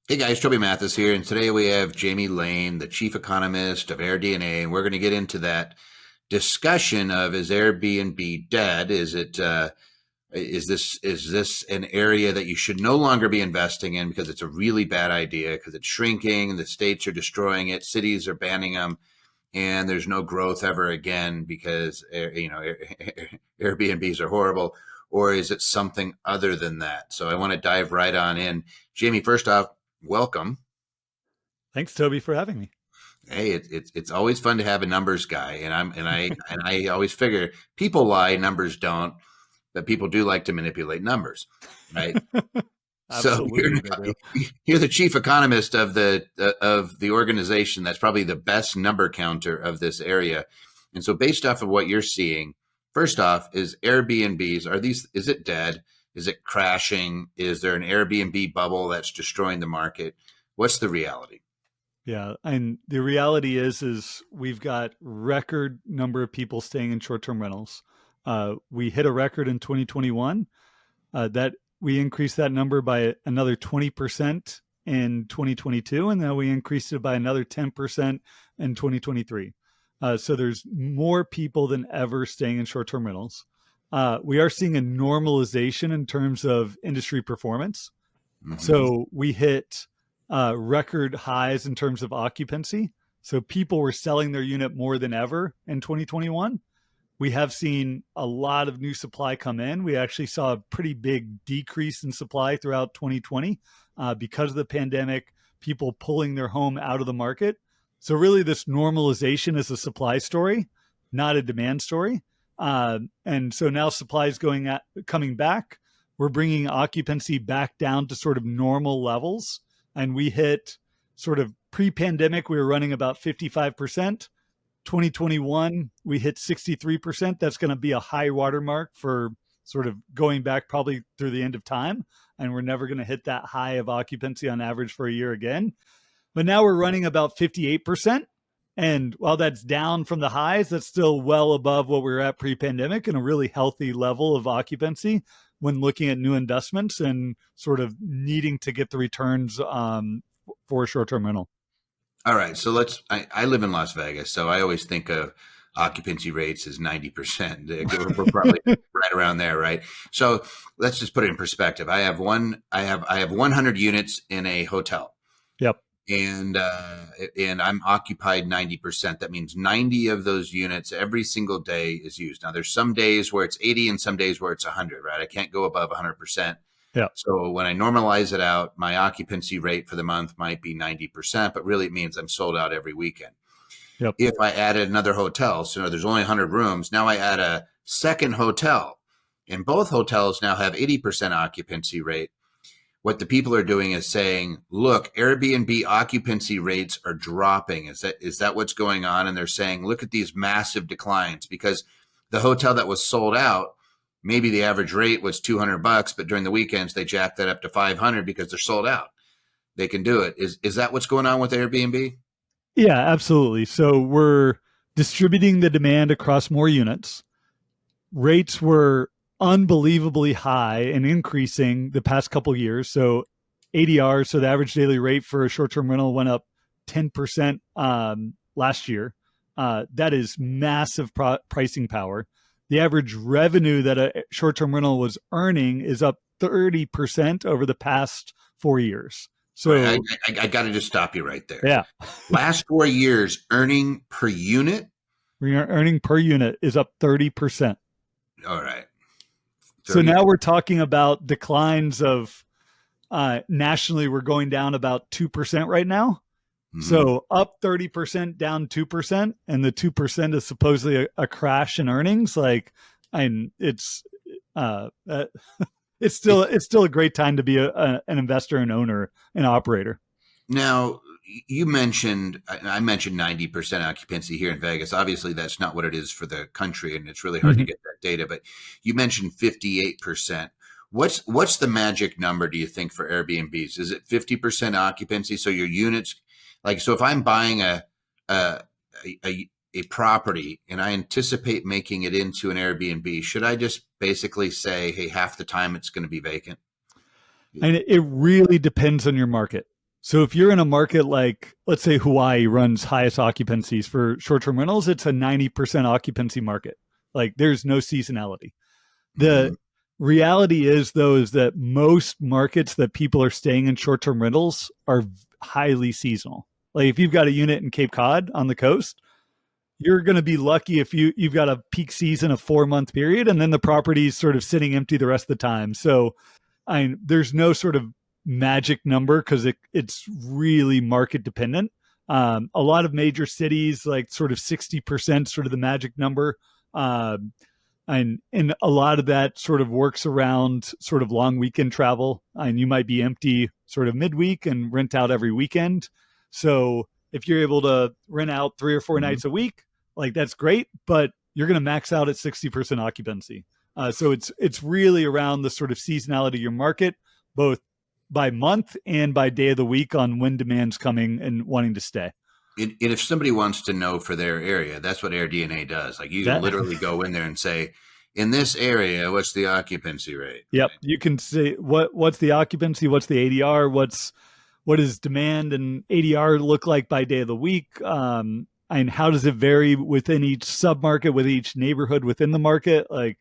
Hey guys, Toby Mathis here, and today we have Jamie Lane, the chief economist of AirDNA, and we're going to get into that discussion of is Airbnb dead? Is this an area that you should no longer be investing in because it's a really bad idea because it's shrinking, the states are destroying it, cities are banning them, and there's no growth ever again because Airbnbs are horrible, or is it something other than that? So I want to dive right on in. Jamie, first off, welcome. Thanks, Toby, for having me. Hey, it's always fun to have a numbers guy, and I always figure people lie, numbers don't, but people do like to manipulate numbers, right? So Absolutely, they do. you're the chief economist of the organization that's probably the best number counter of this area, and so based off of what you're seeing, first off, is Airbnbs is it dead? Is it crashing? Is there an Airbnb bubble that's destroying the market? What's the reality? Yeah, and the reality is we've got record number of people staying in short-term rentals. We hit a record in 2021 that we increased that number by another 20% in 2022, and then we increased it by another 10% in 2023. So there's more people than ever staying in short-term rentals. We are seeing a normalization in terms of industry performance. Hmm. So we hit record highs in terms of occupancy. So people were selling their unit more than ever in 2021. We have seen a lot of new supply come in. We actually saw a pretty big decrease in supply throughout 2020 because of the pandemic, people pulling their home out of the market. So, really, this normalization is a supply story, not a demand story. And so now supply is coming back. We're bringing occupancy back down to sort of normal levels. And we hit sort of pre pandemic, we were running about 55%. 2021, we hit 63%. That's going to be a high watermark for sort of going back probably through the end of time. And we're never going to hit that high of occupancy on average for a year again. But now we're running about 58%. And while that's down from the highs, that's still well above what we were at pre pandemic and a really healthy level of occupancy when looking at new investments and sort of needing to get the returns for a short term rental. All right, so I live in Las Vegas, so I always think of occupancy rates as 90%. We're probably right around there, right? So let's just put it in perspective. I have 100 units in a hotel, Yep. and I'm occupied 90%. That means 90 of those units every single day is used. Now there's some days where it's 80 and some days where it's 100, right? I can't go above 100%. Yep. So when I normalize it out, my occupancy rate for the month might be 90%, but really it means I'm sold out every weekend. Yep. If I added another hotel, so there's only 100 rooms, now I add a second hotel, and both hotels now have 80% occupancy rate. What the people are doing is saying, look, Airbnb occupancy rates are dropping. Is that what's going on? And they're saying, look at these massive declines because the hotel that was sold out, maybe the average rate was $200, but during the weekends they jack that up to 500 because they're sold out. They can do it. Is that what's going on with Airbnb? Yeah, absolutely. So we're distributing the demand across more units. Rates were unbelievably high and increasing the past couple of years. So ADR, so the average daily rate for a short-term rental went up 10% last year. That is massive pricing power. The average revenue that a short-term rental was earning is up 30% over the past 4 years. All right, So I got to just stop you right there. yeah, Last 4 years, earning per unit. earning per unit is up 30%. All right, So 30. now we're talking about declines of nationally, we're going down about 2% right now. Mhm. So up 30%, down 2%, and the 2% is supposedly a crash in earnings. Like, and uh, uh, it's still a great time to be an investor and owner and operator. Now, you mentioned, I mentioned 90% occupancy here in Vegas. Obviously, that's not what it is for the country, and it's really hard to Mhm. get that data. But you mentioned 58%. What's the magic number, do you think, for Airbnbs? Is it 50% occupancy? So your units, like, so if I'm buying a a property and I anticipate making it into an Airbnb, should I just basically say, hey, half the time it's going to be vacant? And it really depends on your market. So if you're in a market like, let's say Hawaii runs highest occupancies for short-term rentals, it's a 90% occupancy market. Like there's no seasonality. The Hmm. reality is though is that most markets that people are staying in short-term rentals are highly seasonal. Like if you've got a unit in Cape Cod on the coast, you're going to be lucky if you've got a peak season of 4 month period and then the property's sort of sitting empty the rest of the time. So there's no sort of magic number because it's really market dependent. A lot of major cities, like sort of 60%, sort of the magic number. Um, and a lot of that sort of works around sort of long weekend travel. And you might be empty sort of midweek and rent out every weekend. So if you're able to rent out 3 or 4 nights a week, like that's great, but you're going to max out at 60% occupancy. So it's really around the sort of seasonality of your market, both by month and by day of the week on when demand's coming and wanting to stay. If somebody wants to know for their area, that's what AirDNA does. Like you can That literally go in there and say, in this area, what's the occupancy rate? Yep, you can say what's the occupancy, what's the ADR, what does demand and ADR look like by day of the week, and how does it vary within each submarket, with each neighborhood within the market. Like,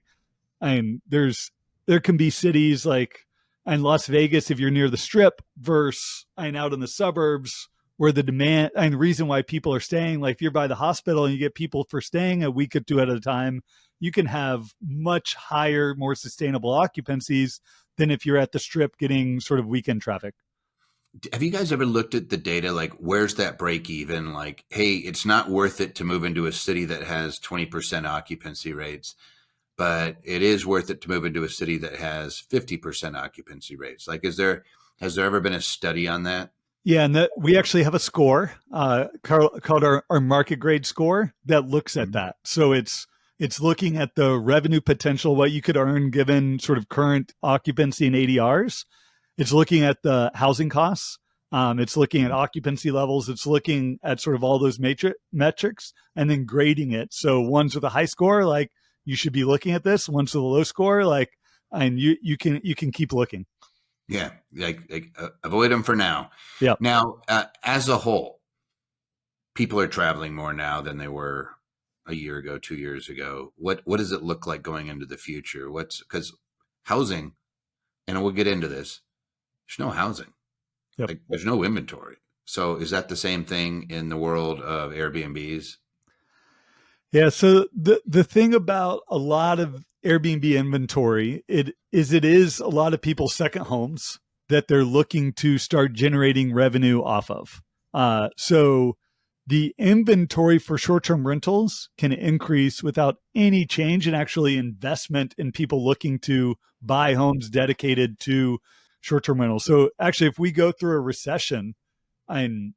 and there can be cities like in Las Vegas if you're near the Strip versus and out in the suburbs where the demand and the reason why people are staying. Like if you're by the hospital and you get people for staying a week or two at a time, you can have much higher, more sustainable occupancies than if you're at the Strip getting sort of weekend traffic. Have you guys ever looked at the data? Like, where's that break even? Like, hey, it's not worth it to move into a city that has 20% occupancy rates, but it is worth it to move into a city that has 50% occupancy rates. Like, has there ever been a study on that? Yeah, and we actually have a score called our market grade score that looks at Mhm. that. So it's looking at the revenue potential, what you could earn given sort of current occupancy and ADRs. It's looking at the housing costs. It's looking at occupancy levels. It's looking at sort of all those metrics and then grading it. So ones with a high score, like you should be looking at this. Ones with a low score, like and you can keep looking. Yeah, avoid them for now. Yeah. Now, as a whole, people are traveling more now than they were a year ago, 2 years ago. What does it look like going into the future? What's because housing, and we'll get into this. There's no housing. Yep. Like there's no inventory. So is that the same thing in the world of Airbnbs? Yeah. So the thing about a lot of Airbnb inventory, it is a lot of people's second homes that they're looking to start generating revenue off of. So the inventory for short-term rentals can increase without any change and actually investment in people looking to buy homes dedicated to short-term rentals. So actually, if we go through a recession, and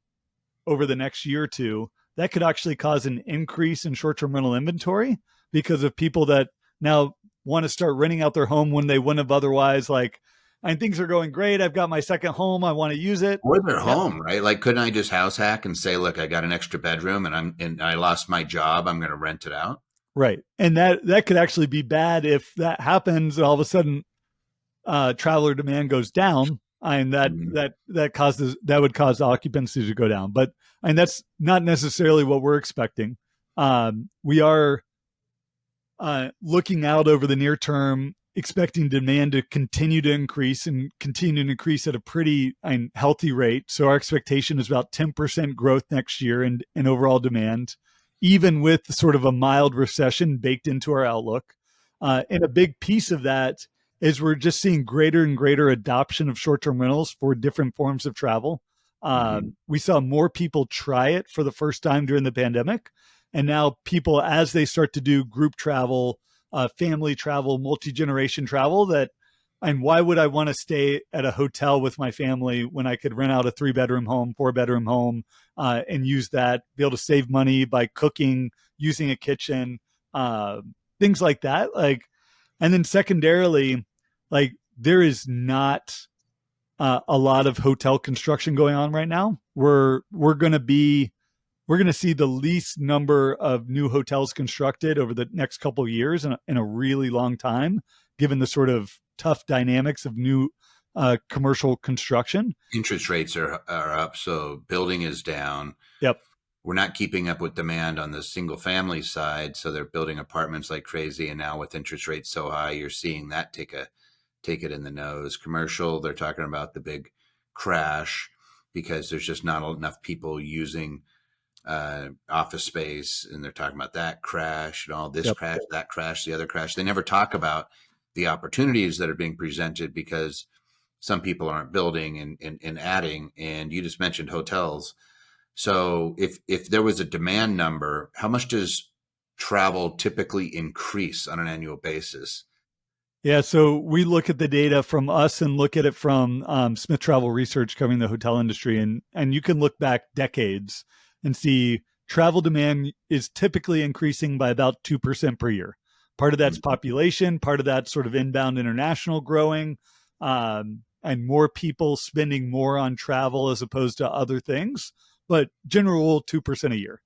over the next year or two, that could actually cause an increase in short-term rental inventory because of people that now want to start renting out their home when they wouldn't have otherwise. Like, and things are going great. I've got my second home. I want to use it. Or they're Yeah, home, right? Like, couldn't I just house hack and say, look, I got an extra bedroom and I lost my job. I'm going to rent it out. right. And that could actually be bad if that happens. And all of a sudden, traveler demand goes down, and Mhm. that would cause occupancy to go down. But and that's not necessarily what we're expecting. We are looking out over the near term, expecting demand to continue to increase and continue to increase at a pretty healthy rate. So our expectation is about 10% growth next year in overall demand, even with sort of a mild recession baked into our outlook. And a big piece of that is we're just seeing greater and greater adoption of short-term rentals for different forms of travel. Mhm. We saw more people try it for the first time during the pandemic, and now people, as they start to do group travel, family travel, multi-generation travel, that and why would I want to stay at a hotel with my family when I could rent out a 3 bedroom home, 4 bedroom home, and use that, be able to save money by cooking, using a kitchen, uh, things like that. Like, and then secondarily, like there is not a lot of hotel construction going on right now. We're going to see the least number of new hotels constructed over the next couple of years in a really long time, given the sort of tough dynamics of new commercial construction. Interest rates are up, so building is down. Yep. We're not keeping up with demand on the single family side, so they're building apartments like crazy. And now with interest rates so high, you're seeing that take it in the nose. Commercial, they're talking about the big crash because there's just not enough people using office space, and they're talking about that crash and all this Yep. crash, that crash, the other crash. They never talk about the opportunities that are being presented because some people aren't building and adding. And you just mentioned hotels. So if there was a demand number, how much does travel typically increase on an annual basis? Yeah, so we look at the data from us and look at it from Smith Travel Research covering the hotel industry, and you can look back decades and see travel demand is typically increasing by about 2% per year. Part of that's population, part of that's sort of inbound international growing, and more people spending more on travel as opposed to other things. But general rule, 2% a year.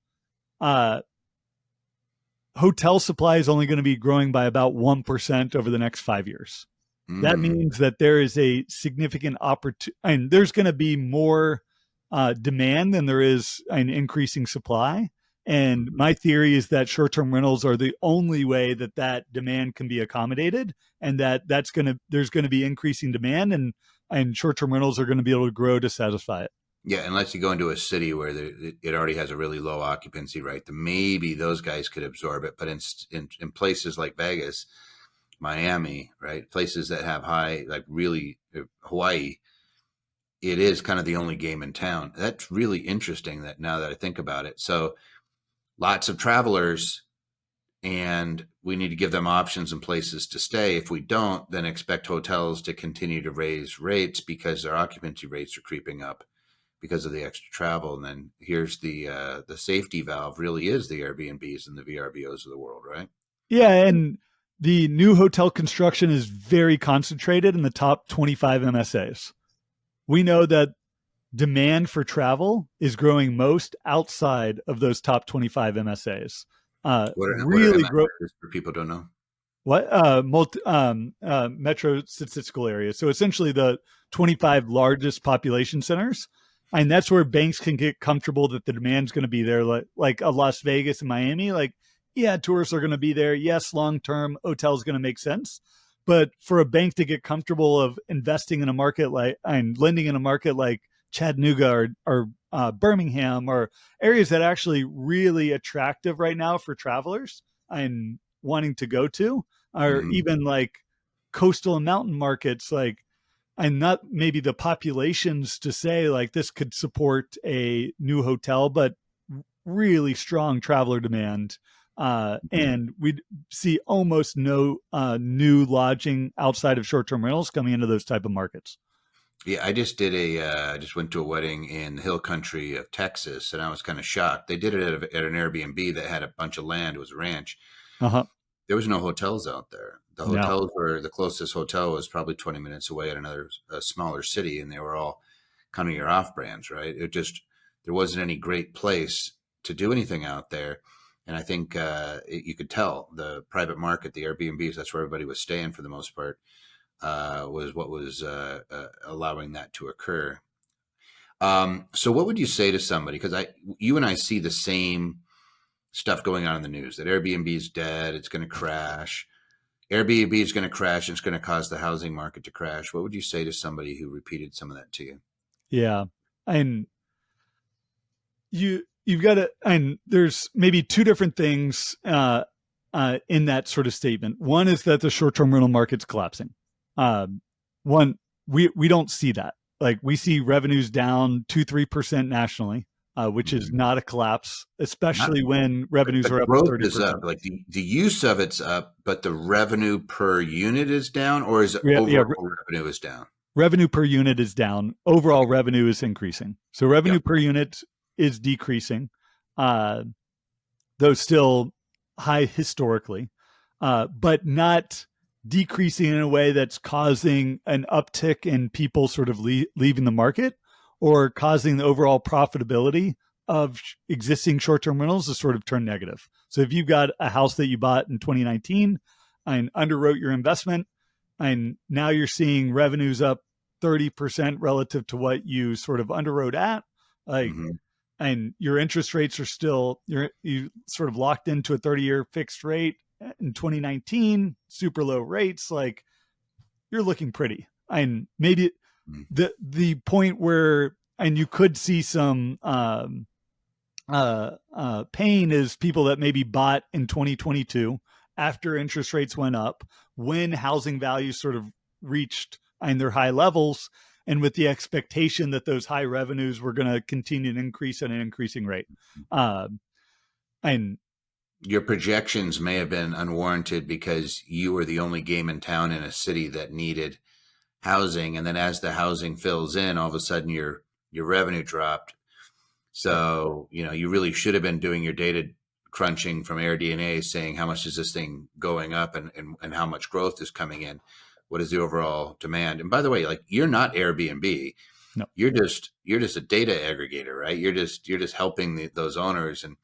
Hotel supply is only going to be growing by about 1% over the next 5 years. That means that there is a significant opportunity, and there's going to be more demand than there is an increasing supply. And my theory is that short-term rentals are the only way that that demand can be accommodated, and there's going to be increasing demand, and short-term rentals are going to be able to grow to satisfy it. Yeah, unless you go into a city where it already has a really low occupancy rate, then maybe those guys could absorb it. But in places like Vegas, Miami, right, places that have high, like really Hawaii, it is kind of the only game in town. That's really interesting that now that I think about it. So lots of travelers, and we need to give them options and places to stay. If we don't, then expect hotels to continue to raise rates because their occupancy rates are creeping up because of the extra travel. And then here's the safety valve really is the Airbnbs and the VRBOs of the world, right? Yeah, and the new hotel construction is very concentrated in the top 25 MSAs. We know that demand for travel is growing most outside of those top 25 MSAs. What are Really grow MSAs for people who don't know? what metro statistical areas. So essentially the 25 largest population centers. And that's where banks can get comfortable that the demand's going to be there, like a Las Vegas and Miami. Like, yeah, tourists are going to be there. Yes, long term, hotel's going to make sense. But for a bank to get comfortable of investing in a market like and lending in a market like Chattanooga or Birmingham, or areas that are actually really attractive right now for travelers and wanting to go to, or even like coastal and mountain markets, like, and not maybe the populations to say like this could support a new hotel, but really strong traveler demand. And we see almost no new lodging outside of short-term rentals coming into those type of markets. Yeah, I just went to a wedding in the hill country of Texas, and I was kind of shocked. They did it at an Airbnb that had a bunch of land. It was a ranch. Uh-huh. There was no hotels out there. The No. hotels were the closest hotel was probably 20 minutes away at another smaller city, and they were all kind of your off brands, right? There wasn't any great place to do anything out there. And I think you could tell the private market, the Airbnbs, that's where everybody was staying for the most part, was what was allowing that to occur. So what would you say to somebody? Because you and I see the same stuff going on in the news that Airbnb is dead, it's going to crash. Airbnb is going to crash, and it's going to cause the housing market to crash. What would you say to somebody who repeated some of that to you? Yeah. And you've got to, and there's maybe two different things in that sort of statement. One is that the short-term rental market's collapsing. One, we don't see that. Like, we see revenues down 2-3% nationally, which is not a collapse, especially when revenues But are the up growth 30%. is up. Like the use of it's up, but the revenue per unit is down, or is it Yeah, overall revenue is down? revenue per unit is down. Overall revenue is increasing. So revenue per unit is decreasing, though still high historically, but not decreasing in a way that's causing an uptick in people sort of leaving the market or causing the overall profitability of existing short-term rentals to sort of turn negative. So if you've got a house that you bought in 2019 and underwrote your investment, and now you're seeing revenues up 30% relative to what you sort of underwrote at. Like, Mhm. and your interest rates are still, you sort of locked into a 30-year fixed rate in 2019, super low rates. Like, you're looking pretty. And maybe Mhm. the point where, and you could see some pain is people that maybe bought in 2022 after interest rates went up, when housing values sort of reached in their high levels, and with the expectation that those high revenues were going to continue to increase at an increasing rate. And Your projections may have been unwarranted because you were the only game in town in a city that needed housing, and then as the housing fills in, all of a sudden your revenue dropped. So, you really should have been doing your data crunching from AirDNA, saying how much is this thing going up, and how much growth is coming in. What is the overall demand? And by the way, like, you're not Airbnb. no, You're just a data aggregator, right? You're just helping those owners and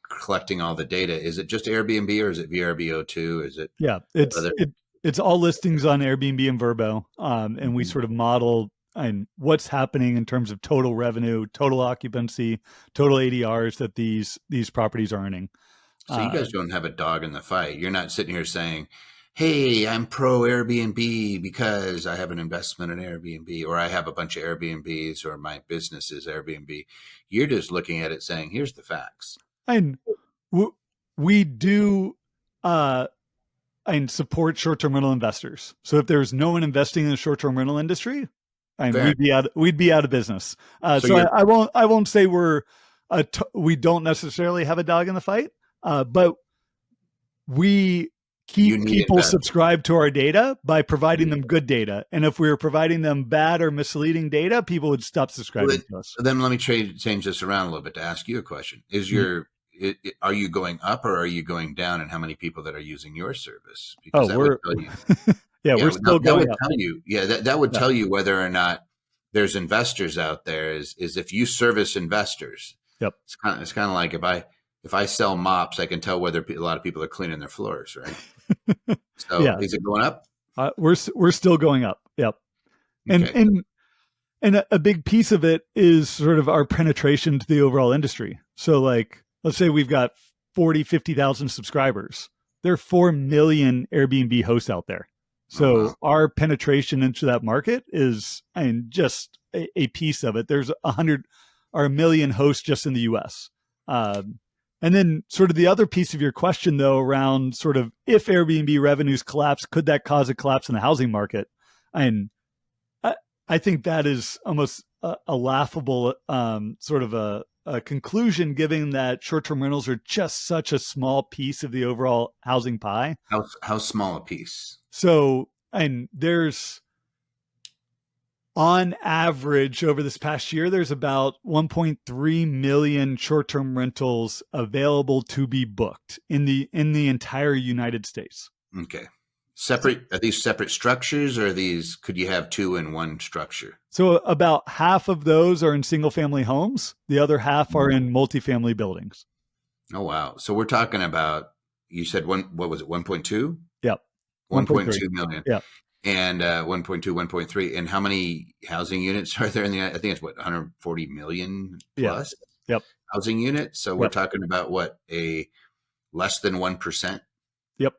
collecting all the data. Is it just Airbnb, or is it VRBO too? Is it yeah, other? it's all listings on Airbnb and Vrbo, and we Mhm. sort of model and what's happening in terms of total revenue, total occupancy, total ADRs that these properties are earning. So you Uh, guys don't have a dog in the fight. You're not sitting here saying, "Hey, I'm pro Airbnb because I have an investment in Airbnb, or I have a bunch of Airbnbs, or my business is Airbnb." You're just looking at it saying, "Here's the facts." and we do uh, and support short-term rental investors. So if there's no one investing in the short-term rental industry, and Fair. we'd be out of business. So So you're I won't say we don't necessarily have a dog in the fight, but we you keep need people investors. subscribed to our data by providing them good data. And if we were providing them bad or misleading data, people would stop Well, subscribing to us. then let me change this around a little bit to ask you a question. Mhm. Are you going up, or are you going down, and how many people that are using your service? Because Oh, that would we're tell you. yeah, Yeah, we're still that going would up. tell you. Yeah, that would Yeah. tell you whether or not there's investors out there. Is if you service investors, Yep. it's kind of like if I sell mops, I can tell whether a lot of people are cleaning their floors, right? So Yeah. is it going up? We're still going up. Yep. And Okay. and and a big piece of it is sort of our penetration to the overall industry. So like, let's say we've got 40, 50,000 subscribers. There are 4 million Airbnb hosts out there. Oh wow. So our penetration into that market is, and just a piece of it. There's 100 or a million hosts just in the US. And then sort of the other piece of your question though, around sort of if Airbnb revenues collapse, could that cause a collapse in the housing market? And I, I think that is almost a laughable sort of a conclusion, given that short-term rentals are just such a small piece of the overall housing pie. How small a piece? So, and there's on average over this past year, there's about 1.3 million short-term rentals available to be booked in the entire United States. Okay. Separate, are these separate structures, or could you have two in one structure? So about half of those are in single family homes. The other half are in multifamily buildings. Oh wow. So we're talking about, you said what was it, 1.2? Yep. 1.3. 1.2 million. Yep. And 1.2, 1.3. And how many housing units are there in I think it's what, 140 million Yeah. plus Yep. housing units. So we're Yep. talking about what, a less than 1%. Yep.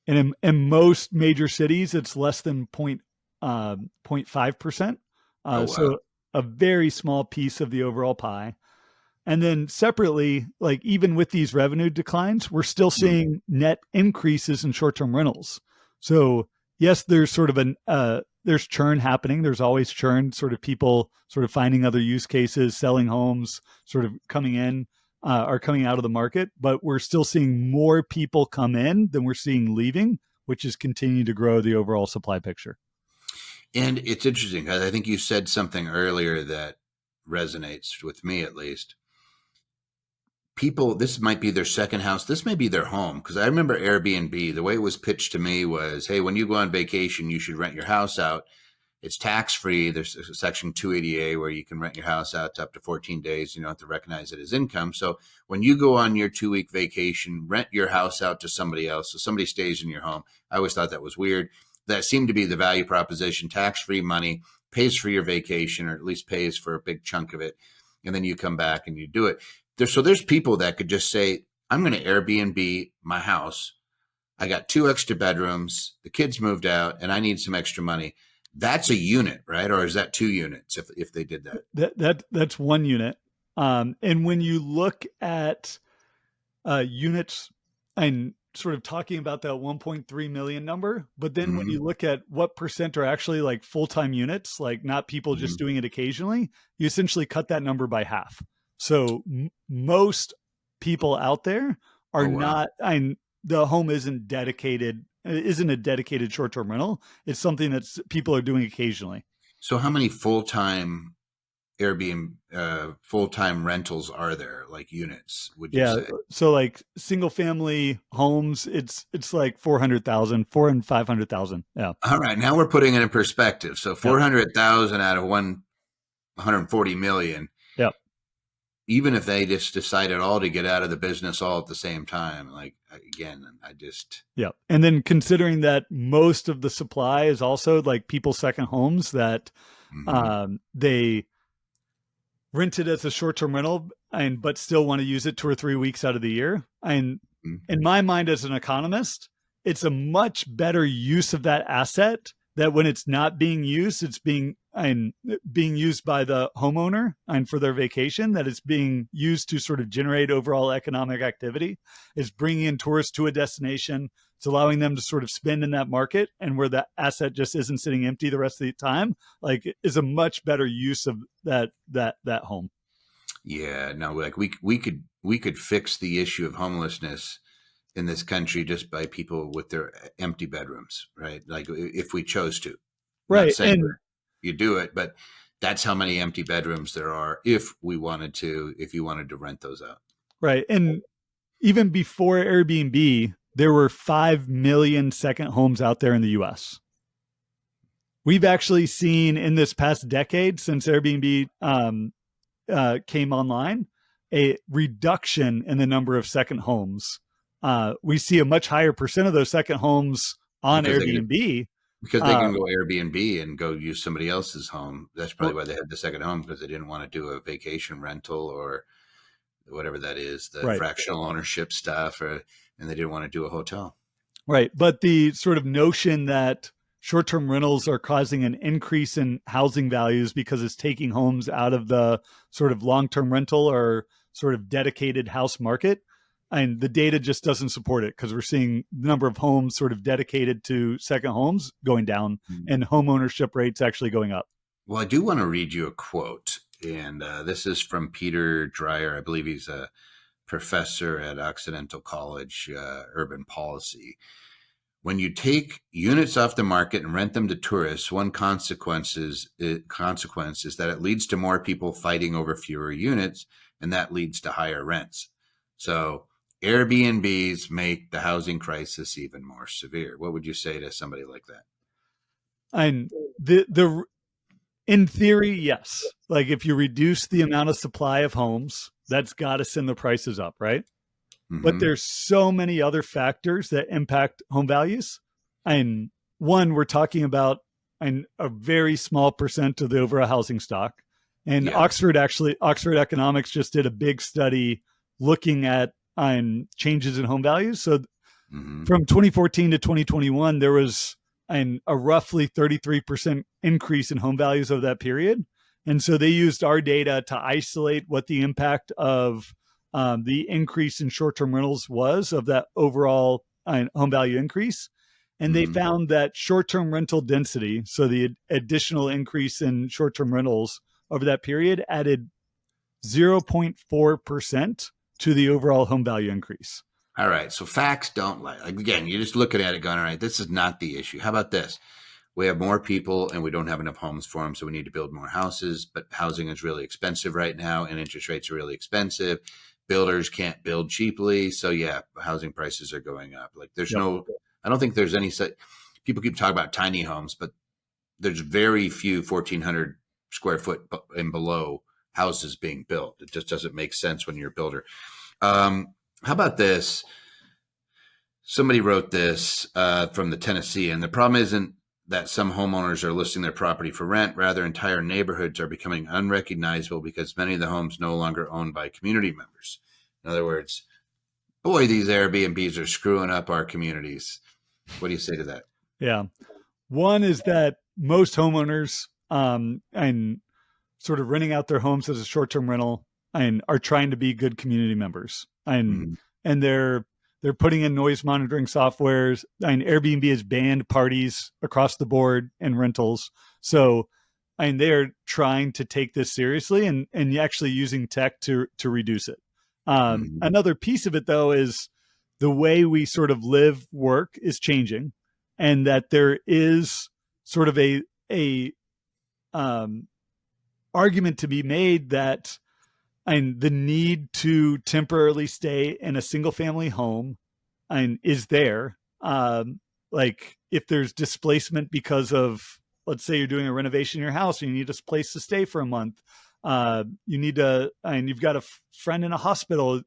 And in most major cities, it's less than 0.5%. Oh wow. So a very small piece of the overall pie. And then separately, like even with these revenue declines, we're still Mm. seeing net increases in short-term rentals. So yes, there's sort of there's churn happening. There's always churn, sort of people sort of finding other use cases, selling homes, sort of coming in are coming out of the market. But we're still seeing more people come in than we're seeing leaving, which is continuing to grow the overall supply picture. And it's interesting because I think you said something earlier that resonates with me, at least. People, this might be their second house. This may be their home. Because I remember Airbnb, the way it was pitched to me was, hey, when you go on vacation, you should rent your house out. It's tax free. There's a section 280A where you can rent your house out to up to 14 days. You don't have to recognize it as income. So when you go on your 2-week vacation, rent your house out to somebody else. So somebody stays in your home. I always thought that was weird. That seemed to be the value proposition, tax free money. pays for your vacation, or at least pays for a big chunk of it. And then you come back and you do it. There's people that could just say, I'm going to Airbnb my house. I got 2 extra bedrooms. The kids moved out and I need some extra money. That's a unit, right? Or is that 2 units if they did that? That's 1 unit. And when you look at units, and sort of talking about that 1.3 million number, but then when you look at what percent are actually like full-time units, like not people just doing it occasionally, you essentially cut that number by half. So most people out there are not, the home isn't a dedicated short-term rental. It's something that people are doing occasionally. So how many full-time Airbnb full-time rentals are there, like units, would you say? So like single family homes, it's like 400,000, 400 and 500,000. Yeah. All right. Now we're putting it in perspective. So 400,000 out of 140 million. Yep. Even if they just decided all to get out of the business all at the same time, like, again, Yep. And then considering that most of the supply is also like people's second homes that they rented as a short-term rental but still want to use it 2 or 3 weeks out of the year. And in my mind as an economist, it's a much better use of that asset that when it's not being used, it's being used by the homeowner and for their vacation, that it's being used to sort of generate overall economic activity. It's bringing in tourists to a destination. It's allowing them to sort of spend in that market, and where the asset just isn't sitting empty the rest of the time, like, is a much better use of that home. Yeah, no, like we could fix the issue of homelessness in this country just by people with their empty bedrooms, right? Like if we chose to. Right. Not saying you do it, but that's how many empty bedrooms there are if you wanted to rent those out. Right. And even before Airbnb, there were 5 million second homes out there in the US. We've actually seen in this past decade, since Airbnb came online, a reduction in the number of second homes. We see a much higher percent of those second homes on Airbnb. Because they can go Airbnb and go use somebody else's home. That's probably why they had the second home, because they didn't want to do a vacation rental or whatever that is, the fractional ownership stuff, and they didn't want to do a hotel. Right. But the sort of notion that short-term rentals are causing an increase in housing values because it's taking homes out of the sort of long-term rental or sort of dedicated house market, and the data just doesn't support it, because we're seeing the number of homes sort of dedicated to second homes going down and home ownership rates actually going up. Well, I do want to read you a quote, and this is from Peter Dreyer. I believe he's a professor at Occidental College, Urban Policy. When you take units off the market and rent them to tourists, one consequence is that it leads to more people fighting over fewer units, and that leads to higher rents. So Airbnbs make the housing crisis even more severe. What would you say to somebody like that? And in theory, yes. Like if you reduce the amount of supply of homes, that's got to send the prices up, right? But there's so many other factors that impact home values. And one, we're talking about a very small percent of the overall housing stock. And Oxford Economics just did a big study looking at changes in home values. So from 2014 to 2021, there was a roughly 33% increase in home values over that period. And so they used our data to isolate what the impact of the increase in short-term rentals was of that overall home value increase. And they found that short-term rental density, so the additional increase in short-term rentals over that period, added 0.4% to the overall home value increase. All right. So facts don't lie. Like, again, you're just looking at it going, all right, this is not the issue. How about this? We have more people and we don't have enough homes for them, so we need to build more houses. But housing is really expensive right now, and interest rates are really expensive. Builders can't build cheaply. So, yeah, housing prices are going up. Like I don't think there's any such, people keep talking about tiny homes, but there's very few 1,400 square foot and below houses being built. It just doesn't make sense when you're a builder. How about this? Somebody wrote this from the Tennessean. The problem isn't that some homeowners are listing their property for rent. Rather, entire neighborhoods are becoming unrecognizable because many of the homes no longer owned by community members. In other words, boy, these Airbnbs are screwing up our communities. What do you say to that? Yeah. One is that most homeowners and sort of renting out their homes as a short-term rental and are trying to be good community members. Mm-hmm. And they're putting in noise monitoring softwares. And Airbnb has banned parties across the board and rentals. So and they're trying to take this seriously and actually using tech to reduce it. Mm-hmm. Another piece of it though is the way we sort of live, work is changing, and that there is sort of a um, argument to be made that and the need to temporarily stay in a single family home and is there. Like if there's displacement because of, let's say you're doing a renovation in your house and you need a place to stay for a month. You need to, and you've got a friend in a hospital.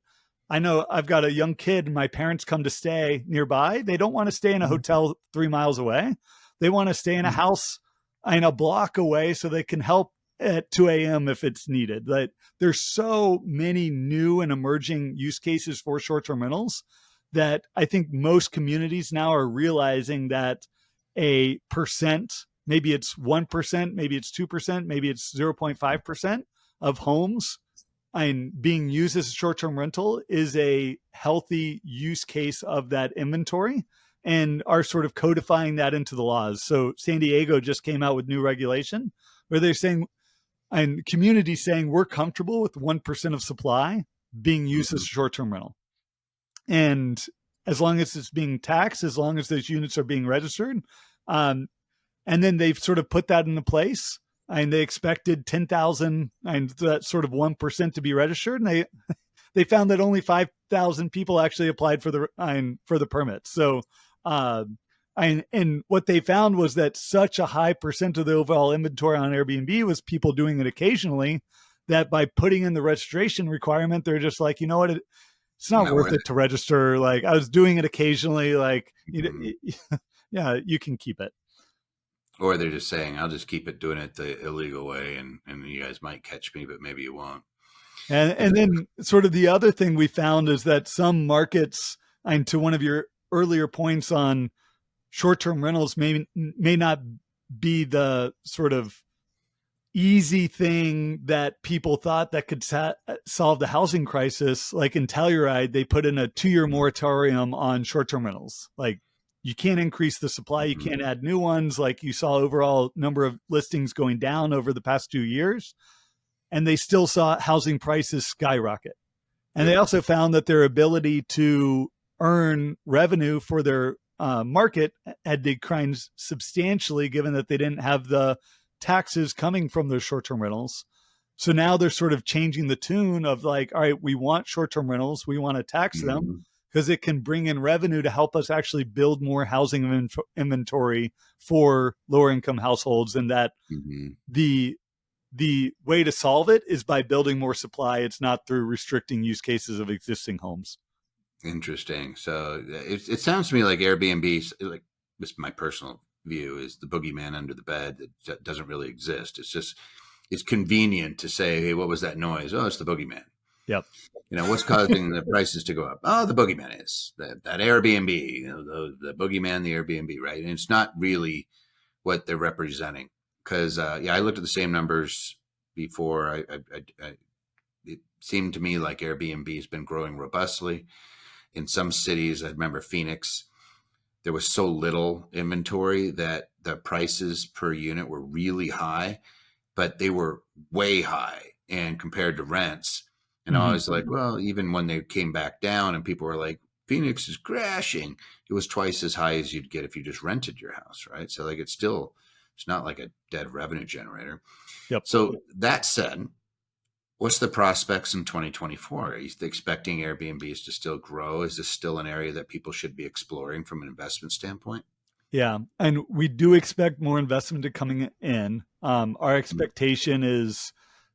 I know I've got a young kid. My parents come to stay nearby. They don't want to stay in a hotel 3 miles away. They want to stay in a house in a block away so they can help at 2 a.m. if it's needed. Like there's so many new and emerging use cases for short-term rentals that I think most communities now are realizing that a percent, maybe it's 1%, maybe it's 2%, maybe it's 0.5% of homes and being used as a short-term rental is a healthy use case of that inventory and are sort of codifying that into the laws. So San Diego just came out with new regulation where they're saying, and communities saying we're comfortable with 1% of supply being used as a short-term rental. And as long as it's being taxed, as long as those units are being registered, and then they've sort of put that into place, and they expected 10,000 and that sort of 1% to be registered, and they found that only 5,000 people actually applied for the permit. So, and what they found was that such a high percent of the overall inventory on Airbnb was people doing it occasionally, that by putting in the registration requirement, they're just like, you know what, it's not worth it to register. Like I was doing it occasionally, like, yeah, you can keep it. Or they're just saying, I'll just keep it doing it the illegal way, and you guys might catch me, but maybe you won't. And then sort of the other thing we found is that some markets, and to one of your earlier points on short-term rentals may not be the sort of easy thing that people thought that could solve the housing crisis. Like in Telluride, they put in a 2-year moratorium on short-term rentals. Like you can't increase the supply, you can't add new ones. Like you saw overall number of listings going down over the past 2 years, and they still saw housing prices skyrocket. And they also found that their ability to earn revenue for their market had declined substantially, given that they didn't have the taxes coming from those short-term rentals. So now they're sort of changing the tune of like, all right, we want short-term rentals, we want to tax them because it can bring in revenue to help us actually build more housing inventory for lower income households, and that the way to solve it is by building more supply. It's not through restricting use cases of existing homes. Interesting. So it sounds to me like Airbnb, like this is my personal view, is the boogeyman under the bed that doesn't really exist. It's convenient to say, hey, what was that noise? Oh, it's the boogeyman. Yep. What's causing the prices to go up? Oh, the boogeyman is that Airbnb, the boogeyman, the Airbnb, right? And it's not really what they're representing. Because I looked at the same numbers before. It seemed to me like Airbnb has been growing robustly. In some cities, I remember Phoenix, there was so little inventory that the prices per unit were really high, but they were way high and compared to rents. And I was like, well, even when they came back down and people were like, Phoenix is crashing, it was twice as high as you'd get if you just rented your house, right? So like it's not like a dead revenue generator. Yep. So that said, what's the prospects in 2024? Are you expecting Airbnbs to still grow? Is this still an area that people should be exploring from an investment standpoint? Yeah, and we do expect more investment to coming in. Our expectation is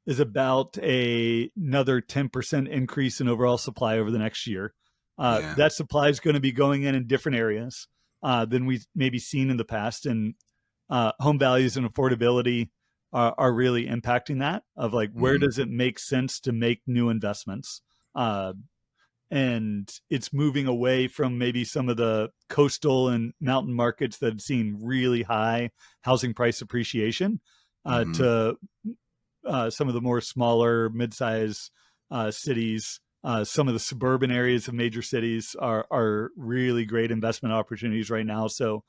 about another 10% increase in overall supply over the next year. That supply is going to be going in different areas than we've maybe seen in the past. And home values and affordability are really impacting that of like, where Mm-hmm. does it make sense to make new investments? Uh, and it's moving away from maybe some of the coastal and mountain markets that have seen really high housing price appreciation Mm-hmm. to some of the more smaller mid-size cities. Some of the suburban areas of major cities are really great investment opportunities right now. So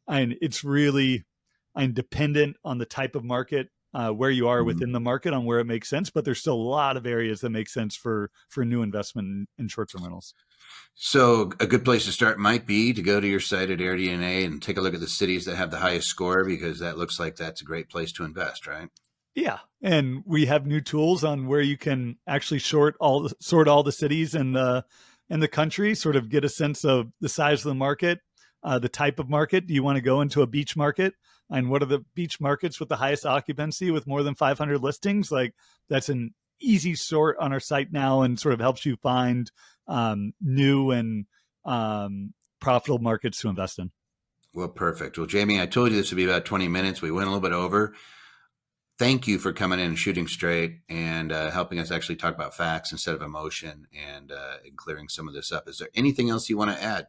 it's really I'm dependent on the type of market, where you are Mm-hmm. within the market, on where it makes sense. But there's still a lot of areas that make sense for new investment in short-term rentals. So a good place to start might be to go to your site at AirDNA and take a look at the cities that have the highest score, because that looks like that's a great place to invest, right? Yeah, and we have new tools on where you can actually sort all the cities in the country, sort of get a sense of the size of the market, the type of market. Do you want to go into a beach market? And what are the beach markets with the highest occupancy with more than 500 listings? Like, that's an easy sort on our site now, and sort of helps you find new and profitable markets to invest in. Well, perfect. Well, Jamie, I told you this would be about 20 minutes. We went a little bit over. Thank you for coming in and shooting straight and helping us actually talk about facts instead of emotion, and clearing some of this up. Is there anything else you want to add?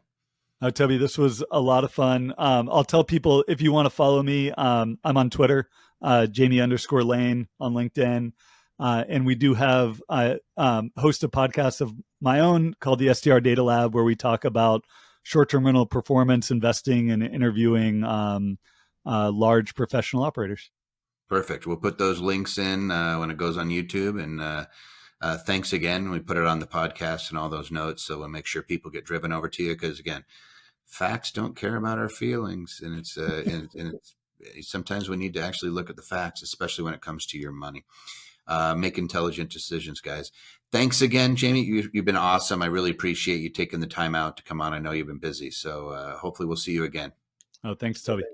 Toby, this was a lot of fun. I'll tell people, if you want to follow me, I'm on Twitter, Jamie_Lane on LinkedIn. And we do have host a podcast of my own called the STR Data Lab, where we talk about short-term rental performance investing and interviewing large professional operators. Perfect. We'll put those links in when it goes on YouTube. And thanks again. We put it on the podcast and all those notes. So we'll make sure people get driven over to you, because, again, facts don't care about our feelings. And sometimes we need to actually look at the facts, especially when it comes to your money. Make intelligent decisions, guys. Thanks again, Jamie. You've been awesome. I really appreciate you taking the time out to come on. I know you've been busy. So hopefully we'll see you again. Oh, thanks, Toby.